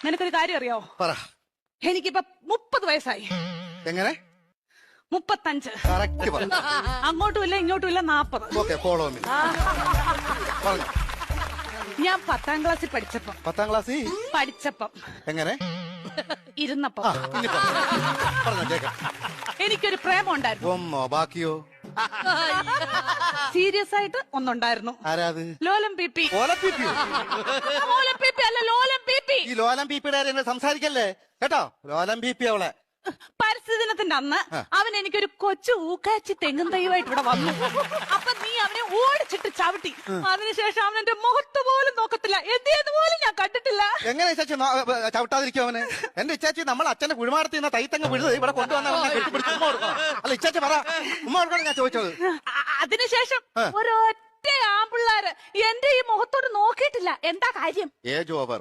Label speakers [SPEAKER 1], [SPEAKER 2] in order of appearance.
[SPEAKER 1] നിനക്കൊരു കാര്യം അറിയോ?
[SPEAKER 2] പറ.
[SPEAKER 1] എനിക്കിപ്പോ 30 വയസ്സായി.
[SPEAKER 2] എങ്ങനെ?
[SPEAKER 1] 35.
[SPEAKER 2] കറക്റ്റ് പറ.
[SPEAKER 1] അങ്ങോട്ടും ഇല്ല ഇങ്ങോട്ടും ഇല്ല 40.
[SPEAKER 2] Okay, follow me. പറഞ്ഞു.
[SPEAKER 1] ഞാൻ 10ാം ക്ലാസ്സിൽ പഠിച്ചപ്പം
[SPEAKER 2] 10ാം ക്ലാസ്സിൽ
[SPEAKER 1] എങ്ങനെ ഇരുന്നപ്പം
[SPEAKER 2] ഇനി പറഞ്ഞോ കേക്കാം.
[SPEAKER 1] എനിക്കൊരു പ്രേമം ഉണ്ടായിരുന്നു.
[SPEAKER 2] ഒന്നോ ബാക്കിയോ?
[SPEAKER 1] സീരിയസ് ആയിട്ട് ഒന്നുണ്ടായിരുന്നു.
[SPEAKER 2] ആരാത്?
[SPEAKER 1] ലോലം പി.
[SPEAKER 2] ലോലം പി.
[SPEAKER 1] ലോലം പി അല്ല, ലോലം പി.
[SPEAKER 2] ഈ ലോലം പീപ്പിയുടെ എന്നെ സംസാരിക്കല്ലേ കേട്ടോ. ലോലം പി അവളെ
[SPEAKER 1] പരിസ്ഥിതി ദിനത്തിന്റെ അന്ന് അവൻ എനിക്കൊരു കൊച്ചു ഊക്കാച്ചി തെങ്ങും തൈവായിട്ട് ഇവിടെ വന്നു. അപ്പൊ നീ അവനെ ഓടിച്ചിട്ട് ചവിട്ടി. അതിനുശേഷം അവൻ എന്റെ മുഖത്ത് പോലും നോക്കത്തില്ല. എന്ത് പോലും ഞാൻ കണ്ടിട്ടില്ല.
[SPEAKER 2] എങ്ങനെ ചേച്ചി ചവിട്ടാതിരിക്കും അവന്? എന്റെ ഇച്ചാച്ചി നമ്മൾ അച്ഛന്റെ കുഴിമാടത്തിൽ നിന്ന് തൈത്തങ്ങ് വിഴുത് ഇവിടെ കൊണ്ടുവന്ന അല്ല ഇച്ചാച്ചി പറ, ഉമ്മ കൊടുക്കണം ഞാൻ ചോദിച്ചത്.
[SPEAKER 1] അതിനുശേഷം ഒരൊറ്റ ആമ്പിള്ളാര് എന്റെ ഈ മുഖത്തോട് നോക്കിയിട്ടില്ല. എന്താ കാര്യം?
[SPEAKER 2] Age over.